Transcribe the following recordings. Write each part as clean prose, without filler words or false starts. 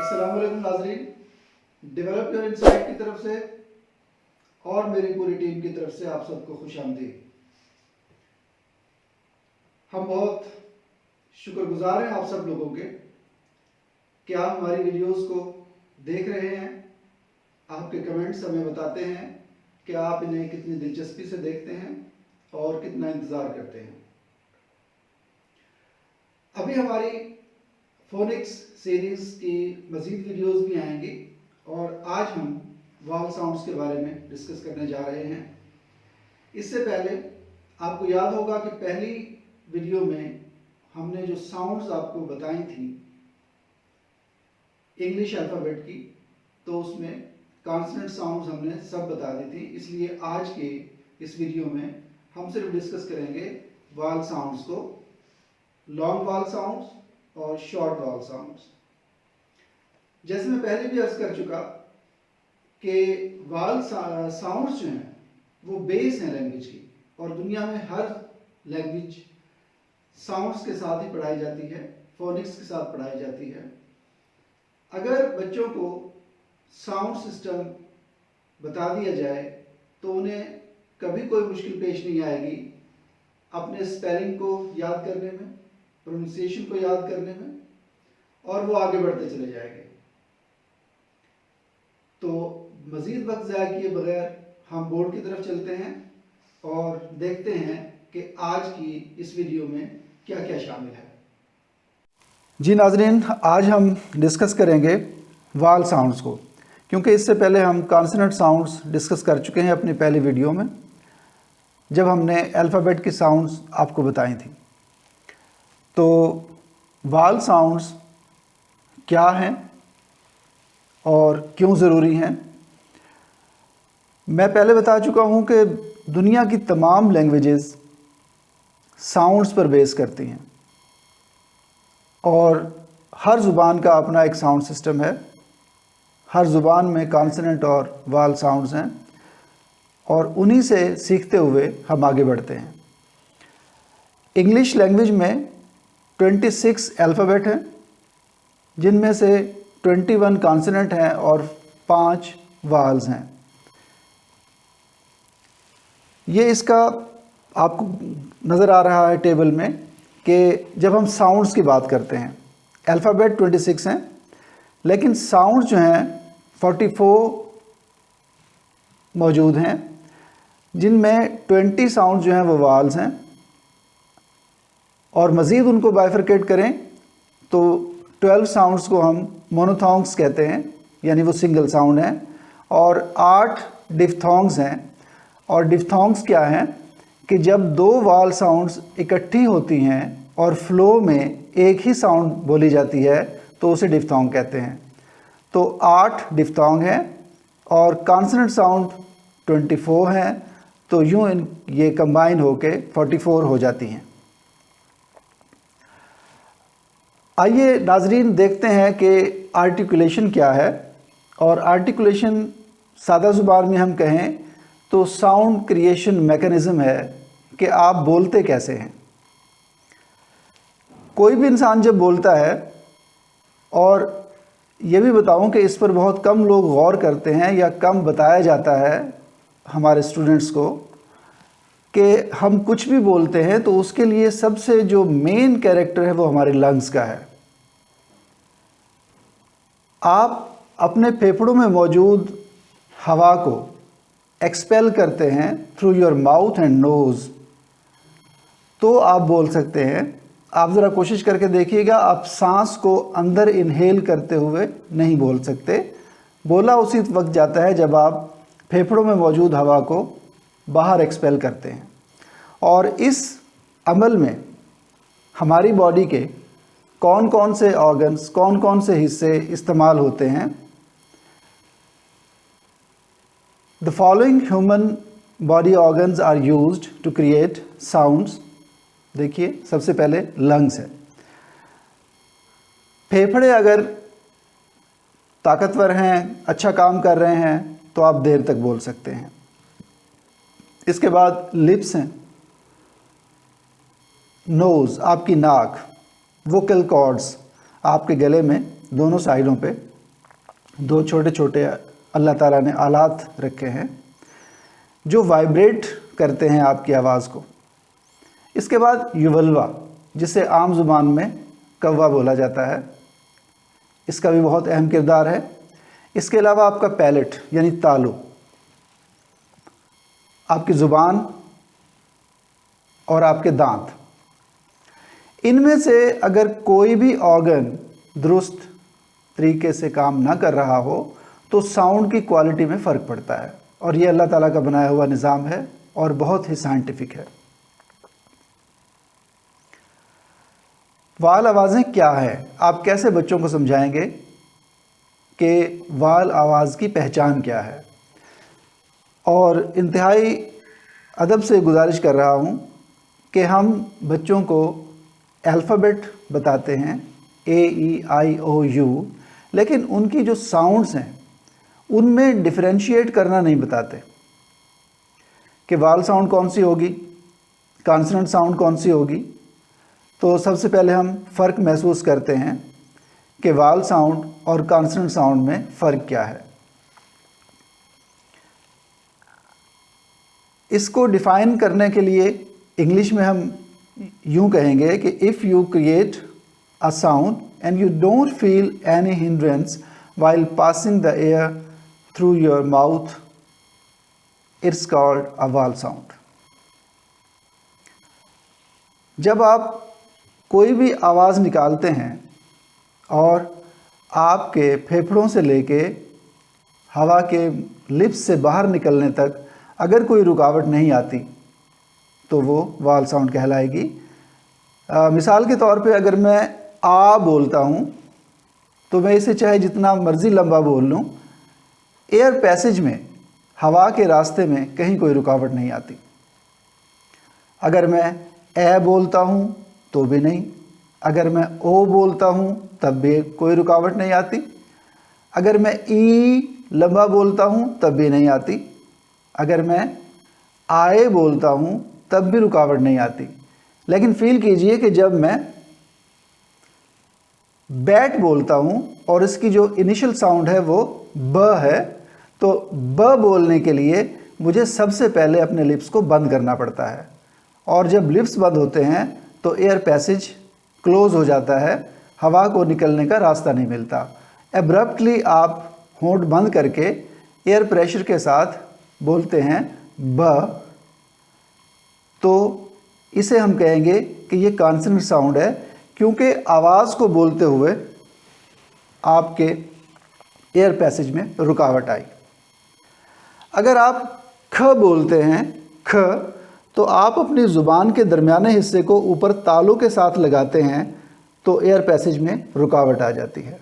अस्सलाम वालेकुम नाज़रीन, डेवलप योर इनसाइट की तरफ से और मेरी पूरी टीम की तरफ से आप सबको खुशामदीद। हम बहुत शुक्रगुजार हैं आप सब लोगों के कि आप हमारी वीडियोस को देख रहे हैं। आपके कमेंट्स हमें बताते हैं कि आप इन्हें कितनी दिलचस्पी से देखते हैं और कितना इंतज़ार करते हैं। अभी हमारी फोनिक्स सीरीज़ की मज़ीद वीडियोस भी आएंगी और आज हम वावल साउंड्स के बारे में डिस्कस करने जा रहे हैं। इससे पहले आपको याद होगा कि पहली वीडियो में हमने जो साउंड्स आपको बताई थी इंग्लिश अल्फ़ाबेट की, तो उसमें कॉन्सोनेंट साउंड्स हमने सब बता दी थी। इसलिए आज के इस वीडियो में हम सिर्फ डिस्कस करेंगे वावल साउंड्स को, लॉन्ग वावल साउंड्स और शॉर्ट वावल साउंड्स। जैसे मैं पहले भी अर्ज कर चुका कि वावल साउंड्स जो हैं वो बेस हैं लैंग्वेज की, और दुनिया में हर लैंग्वेज साउंड्स के साथ ही पढ़ाई जाती है, फोनिक्स के साथ पढ़ाई जाती है। अगर बच्चों को साउंड सिस्टम बता दिया जाए तो उन्हें कभी कोई मुश्किल पेश नहीं आएगी अपने स्पेलिंग को याद करने में, प्रोनाउंसिएशन को याद करने में, और वो आगे बढ़ते चले जाएंगे। तो मज़ीद वक्त ज़ाया किए बगैर हम बोर्ड की तरफ चलते हैं और देखते हैं कि आज की इस वीडियो में क्या क्या शामिल है। जी नाज़रीन, आज हम डिस्कस करेंगे वावल साउंड्स को, क्योंकि इससे पहले हम कॉन्सोनेंट साउंड्स डिस्कस कर चुके हैं अपनी पहली वीडियो में, जब हमने अल्फ़ाबेट की साउंड्स आपको बताई थी। तो वावल साउंड्स क्या हैं और क्यों ज़रूरी हैं, मैं पहले बता चुका हूं कि दुनिया की तमाम लैंग्वेजेस साउंड्स पर बेस करती हैं और हर ज़ुबान का अपना एक साउंड सिस्टम है। हर ज़ुबान में कॉन्सोनेंट और वावल साउंड्स हैं और उन्हीं से सीखते हुए हम आगे बढ़ते हैं। इंग्लिश लैंग्वेज में 26 अल्फ़ाबेट हैं, जिनमें से 21 कॉन्सोनेंट हैं और 5 वावल्स हैं। ये इसका आपको नज़र आ रहा है टेबल में कि जब हम साउंड्स की बात करते हैं, अल्फ़ाबेट 26 हैं, लेकिन साउंड्स जो हैं 44 मौजूद हैं, जिनमें 20 साउंड जो हैं वो वावल्स हैं। और मज़ीद उनको बाइफरकेट करें तो 12 साउंड्स को हम मोनोथॉन्ग्स कहते हैं, यानी वो सिंगल साउंड हैं, और 8 डिफ्थॉन्ग्स हैं। और डिफ्थॉन्ग्स क्या हैं कि जब दो वावल साउंड्स इकट्ठी होती हैं और फ्लो में एक ही साउंड बोली जाती है तो उसे डिफ्थॉन्ग कहते हैं। तो 8 डिफ्थॉन्ग हैं और कॉन्सोनेंट साउंड 24 हैं, तो यूँ ये कंबाइन होके 44 हो जाती हैं। आइए नाजरीन देखते हैं कि आर्टिकुलेशन क्या है। और आर्टिकुलेशन सादा ज़ुबान में हम कहें तो साउंड क्रिएशन मैकेनिज़्म है कि आप बोलते कैसे हैं। कोई भी इंसान जब बोलता है, और ये भी बताऊं कि इस पर बहुत कम लोग गौर करते हैं या कम बताया जाता है हमारे स्टूडेंट्स को, कि हम कुछ भी बोलते हैं तो उसके लिए सबसे जो मेन कैरेक्टर है वो हमारे लंग्स का है। आप अपने फेफड़ों में मौजूद हवा को एक्सपेल करते हैं through your mouth and nose, तो आप बोल सकते हैं। आप ज़रा कोशिश करके देखिएगा, आप सांस को अंदर इनहेल करते हुए नहीं बोल सकते। बोला उसी वक्त जाता है जब आप फेफड़ों में मौजूद हवा को बाहर एक्सपेल करते हैं। और इस अमल में हमारी बॉडी के कौन कौन से ऑर्गन्स, कौन कौन से हिस्से इस्तेमाल होते हैं। The following human body organs are used to create sounds. देखिए, सबसे पहले लंग्स है। फेफड़े अगर ताकतवर हैं, अच्छा काम कर रहे हैं, तो आप देर तक बोल सकते हैं। इसके बाद लिप्स हैं, नोज़ आपकी नाक, वोकल कॉर्ड्स आपके गले में दोनों साइडों पे दो छोटे छोटे अल्लाह ताला ने आलात रखे हैं जो वाइब्रेट करते हैं आपकी आवाज़ को। इसके बाद युवल्वा, जिसे आम ज़ुबान में कौवा बोला जाता है, इसका भी बहुत अहम किरदार है। इसके अलावा आपका पैलेट यानी तालु, आपकी ज़ुबान और आपके दांत, इनमें से अगर कोई भी ऑर्गन दुरुस्त तरीके से काम ना कर रहा हो तो साउंड की क्वालिटी में फ़र्क पड़ता है। और ये अल्लाह ताला का बनाया हुआ निज़ाम है और बहुत ही साइंटिफिक है। वाल आवाज़ें क्या है, आप कैसे बच्चों को समझाएंगे कि वाल आवाज़ की पहचान क्या है। और इंतहाई अदब से गुजारिश कर रहा हूँ कि हम बच्चों को अल्फ़ाबेट बताते हैं AEIOU, लेकिन उनकी जो साउंड्स हैं उनमें डिफरेंशिएट करना नहीं बताते कि वाल साउंड कौन सी होगी, कॉन्सोनेंट साउंड कौन सी होगी। तो सबसे पहले हम फ़र्क महसूस करते हैं कि वाल साउंड और कॉन्सोनेंट साउंड में फ़र्क क्या है। इसको डिफ़ाइन करने के लिए इंग्लिश में हम यूँ कहेंगे कि if you create a sound and you don't feel any hindrance while passing the air through your mouth, it's called a vowel sound. जब आप कोई भी आवाज़ निकालते हैं और आपके फेफड़ों से लेके हवा के लिप्स से बाहर निकलने तक अगर कोई रुकावट नहीं आती तो वो वाल साउंड कहलाएगी। मिसाल के तौर पे अगर मैं आ बोलता हूँ तो मैं इसे चाहे जितना मर्ज़ी लंबा बोल लूँ, एयर पैसेज में हवा के रास्ते में कहीं कोई रुकावट नहीं आती। अगर मैं ए बोलता हूँ तो भी नहीं, अगर मैं ओ बोलता हूँ तब भी कोई रुकावट नहीं आती, अगर मैं ई लंबा बोलता हूँ तब भी नहीं आती, अगर मैं आए बोलता हूँ तब भी रुकावट नहीं आती। लेकिन फील कीजिए कि जब मैं बैट बोलता हूँ और इसकी जो इनिशियल साउंड है वो ब है, तो ब बोलने के लिए मुझे सबसे पहले अपने लिप्स को बंद करना पड़ता है। और जब लिप्स बंद होते हैं तो एयर पैसेज क्लोज हो जाता है, हवा को निकलने का रास्ता नहीं मिलता। एब्रप्टली आप होंठ बंद करके एयर प्रेशर के साथ बोलते हैं ब, तो इसे हम कहेंगे कि ये कॉन्सोनेंट साउंड है, क्योंकि आवाज़ को बोलते हुए आपके एयर पैसेज में रुकावट आई। अगर आप ख बोलते हैं ख, तो आप अपनी ज़ुबान के दरमियाने हिस्से को ऊपर तालू के साथ लगाते हैं तो एयर पैसेज में रुकावट आ जाती है।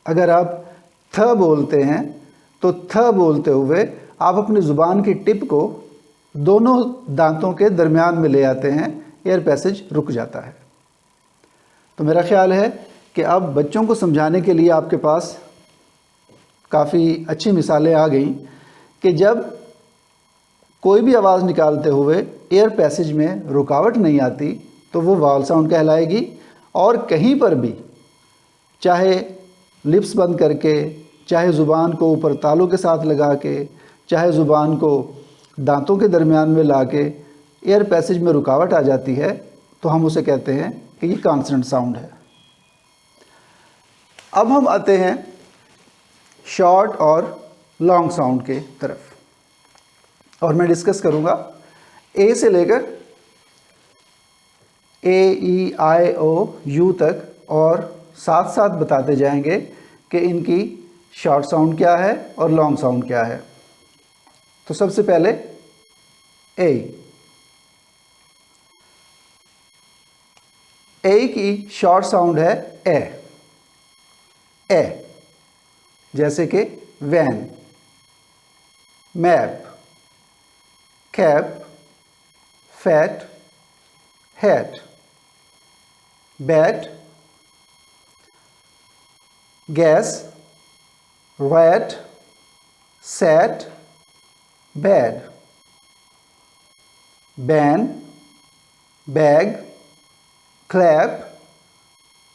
अगर आप थ बोलते हैं तो थ बोलते हुए आप अपनी ज़ुबान की टिप को दोनों दांतों के दरमियान में ले आते हैं, एयर पैसेज रुक जाता है। तो मेरा ख़्याल है कि अब बच्चों को समझाने के लिए आपके पास काफ़ी अच्छी मिसालें आ गई कि जब कोई भी आवाज़ निकालते हुए एयर पैसेज में रुकावट नहीं आती तो वो वावल साउंड कहलाएगी। और कहीं पर भी चाहे लिप्स बंद करके, चाहे ज़ुबान को ऊपर तालू के साथ लगा के, चाहे ज़ुबान को दांतों के दरमियान में ला के एयर पैसेज में रुकावट आ जाती है तो हम उसे कहते हैं कि ये कॉन्सोनेंट साउंड है। अब हम आते हैं शॉर्ट और लॉन्ग साउंड के तरफ और मैं डिस्कस करूंगा ए से लेकर AEIOU तक और साथ साथ बताते जाएंगे कि इनकी शॉर्ट साउंड क्या है और लॉन्ग साउंड क्या है। तो सबसे पहले ए की शॉर्ट साउंड है ए, जैसे कि van, map, cap, fat, hat, bat, gas, rat, sat, bad, ban, bag, clap,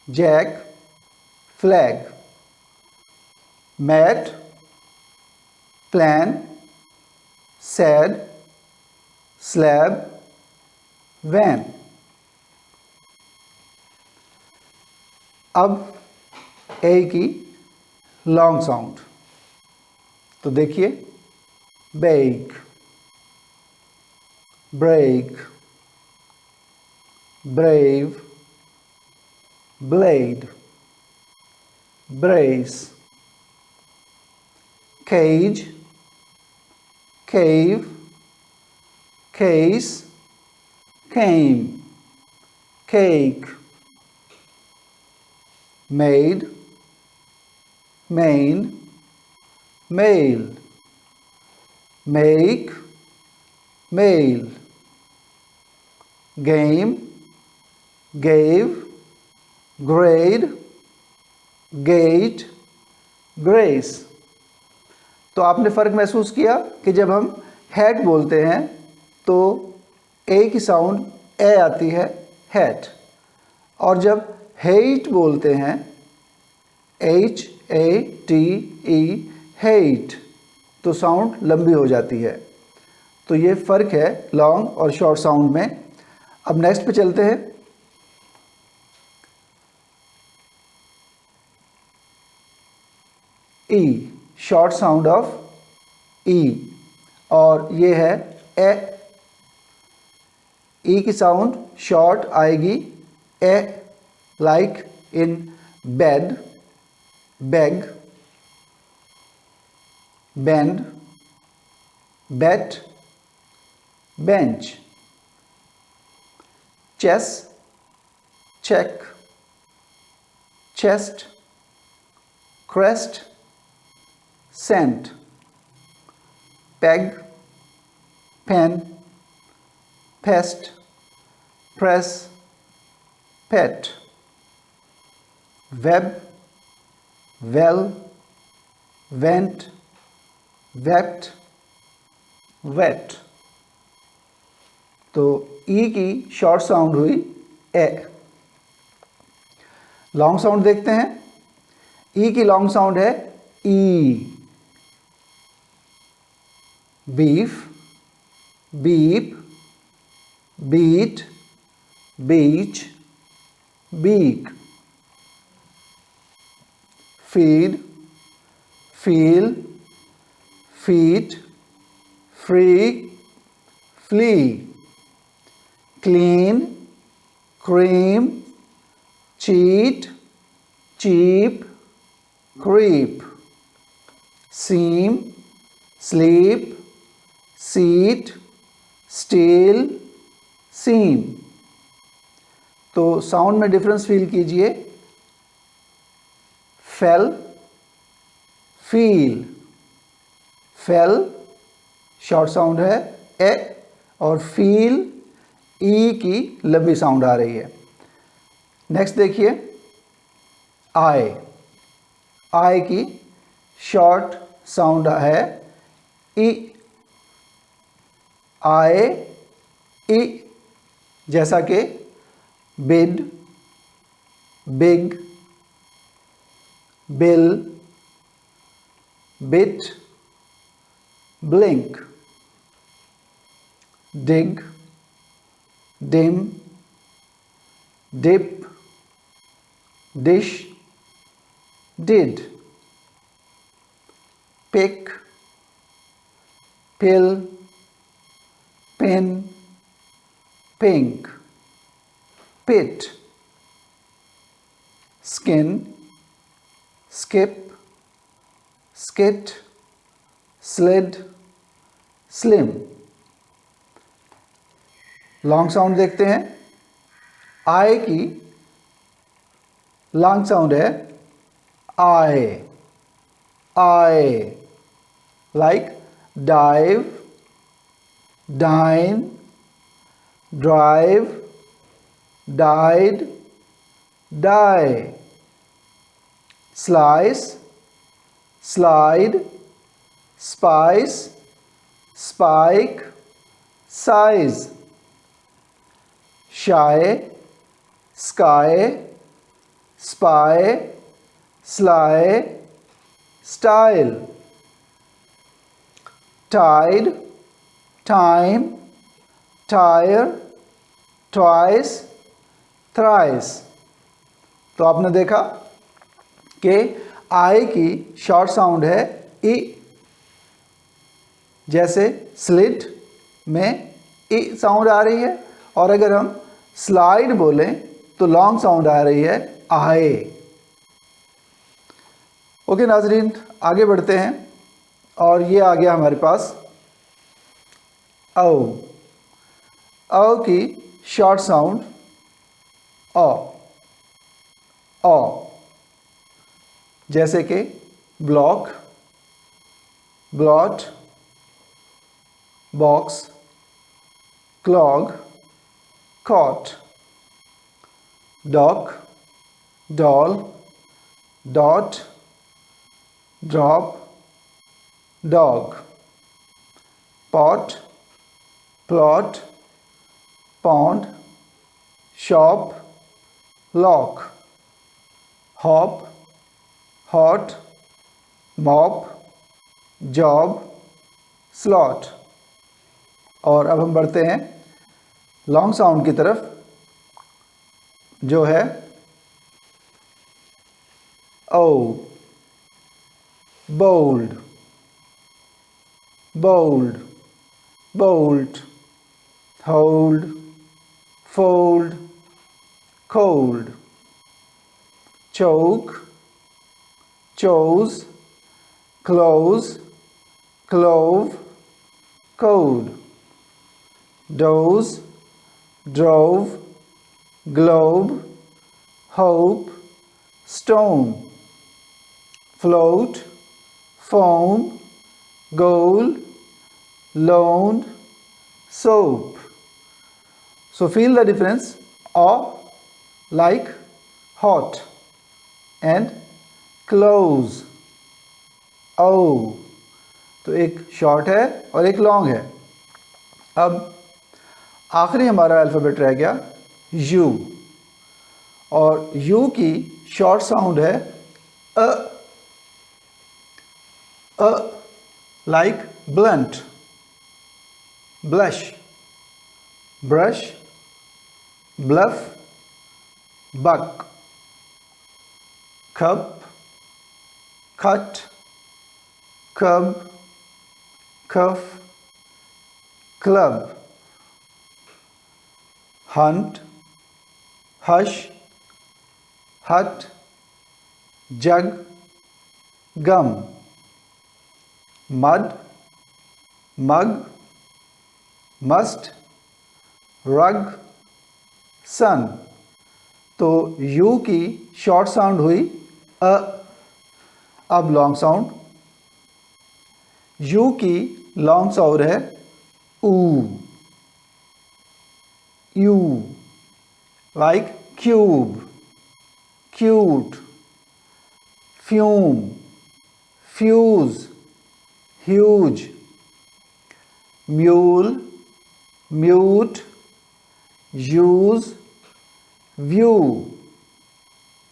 jack, flag, mat, plan, sad, slab, van। अब ए की लॉन्ग साउंड तो देखिए, bake, break, brave, blade, brace, cage, cave, case, came, cake, made, main, mail, make, mail, game, gave, grade, gate, grace। तो आपने फ़र्क महसूस किया कि जब हम हैट बोलते हैं तो ए की साउंड ए आती है, हैट, और जब हेट बोलते हैं HATE, हेट, तो साउंड लंबी हो जाती है। तो ये फ़र्क है लॉन्ग और शॉर्ट साउंड में। अब नेक्स्ट पे चलते हैं। E, short sound of E, और ये है ए। ई की साउंड शॉर्ट आएगी ए, like in bed, bag, band, bat, bench, chess, check, chest, crest, cent, peg, pen, pest, press, pet, web, well, went, wept, wet. तो ई की short sound हुई ए। लॉन्ग साउंड देखते हैं। ई की लॉन्ग साउंड है E, beef, beep, beat, beach, beak, feed, feel, feet, free, flee, clean, cream, cheat, cheap, creep, seam, sleep, seat, steal, seam। तो sound में difference feel कीजिए। Fail, feel, fail short sound है ए, और feel ई की लंबी sound आ रही है। Next देखिए, आई, आई की शॉर्ट साउंड है ई, आए, ई, जैसा कि bid, big, bill, bit, blink, dig, dim, dip, dish, did, pick, pill, pin, pink, pit, skin, skip, skit, slid, slim। Long sound देखते हैं। आई की लॉन्ग साउंड है I, I, like dive, dine, drive, died, die, slice, slide, spice, spike, size, shy, sky, spy, sly, style, tide, time, tire, twice, thrice। तो आपने देखा कि आई की short sound है ई, जैसे स्लिट में ई साउंड आ रही है, और अगर हम स्लाइड बोलें तो लॉन्ग साउंड आ रही है आए। ओके नाजरीन, आगे बढ़ते हैं और ये आ गया हमारे पास औ। औ की शॉर्ट साउंड औ, औ, जैसे कि block, blot, box, clog, cot, dock, doll, dot, drop, dog, pot, plot, pond, shop, lock, hop, hot, mop, job, slot. और अब हम बढ़ते हैं लॉन्ग साउंड की तरफ, जो है O, bold, bold, bolt, hold, fold, cold, choke, chose, close, clove, code, dose, drove, globe, hope, stone, float, phone, goal, loan, soap। So feel the difference of like, hot and close, ओ। तो एक short है और एक long है। अब आखिरी हमारा alphabet रह गया यू, और यू की शॉर्ट साउंड है अ, अ, like blunt, blush, brush, bluff, buck, cup, cut, cub, cuff, club, Hunt, hush, हट, जग, गम, मड, मग, मस्ट, रग, सन। तो यू की शॉर्ट साउंड हुई अ। अब लॉन्ग साउंड, यू की लॉन्ग साउंड है ऊ, U, like cube, cute, fume, fuse, huge, mule, mute, use, view,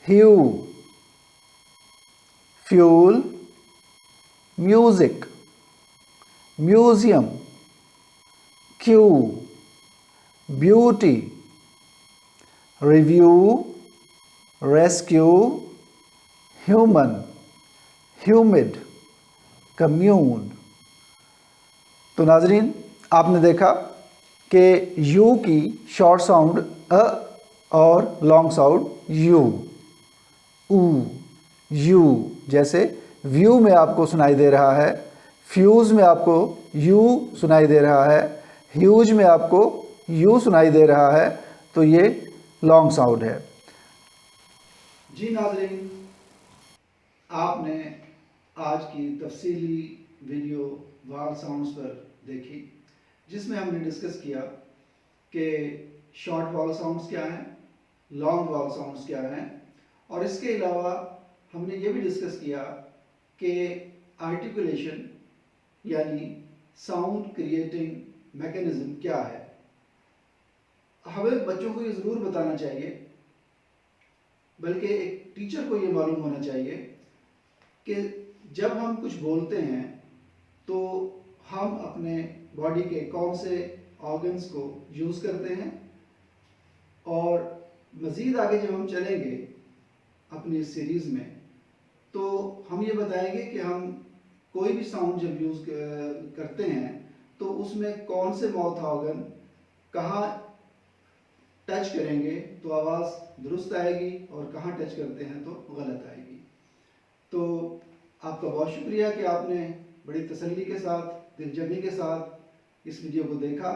hue, fuel, music, museum, queue, beauty, review, rescue, human, humid, commune. तो नाजरीन, आपने देखा कि यू की शॉर्ट साउंड अ और लॉन्ग साउंड यू, ऊ, यू, जैसे व्यू में आपको सुनाई दे रहा है, फ्यूज में आपको यू सुनाई दे रहा है, ह्यूज में आपको यू सुनाई दे रहा है। तो ये लॉन्ग साउंड है। जी नाज़रीन, आपने आज की तफसीली वीडियो वाल साउंड्स पर देखी, जिसमें हमने डिस्कस किया कि शॉर्ट वाल साउंड्स क्या हैं, लॉन्ग वाल साउंड्स क्या हैं, और इसके अलावा हमने ये भी डिस्कस किया कि आर्टिकुलेशन यानी साउंड क्रिएटिंग मैकेनिज्म क्या है। हमें बच्चों को ये ज़रूर बताना चाहिए, बल्कि एक टीचर को ये मालूम होना चाहिए कि जब हम कुछ बोलते हैं तो हम अपने बॉडी के कौन से ऑर्गन्स को यूज़ करते हैं, और मज़ीद आगे जब हम चलेंगे अपनी इस सीरीज़ में तो हम ये बताएंगे कि हम कोई भी साउंड जब यूज़ करते हैं तो उसमें कौन से माउथ ऑर्गन कहाँ टच करेंगे तो आवाज़ दुरुस्त आएगी और कहाँ टच करते हैं तो गलत आएगी। तो आपका बहुत शुक्रिया कि आपने बड़ी तसल्ली के साथ, दिलजमी के साथ इस वीडियो को देखा।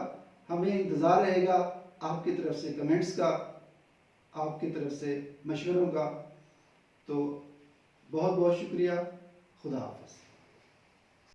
हमें इंतज़ार रहेगा आपकी तरफ से कमेंट्स का, आपकी तरफ से मशवरों का। तो बहुत बहुत शुक्रिया। खुदा हाफ़िज़।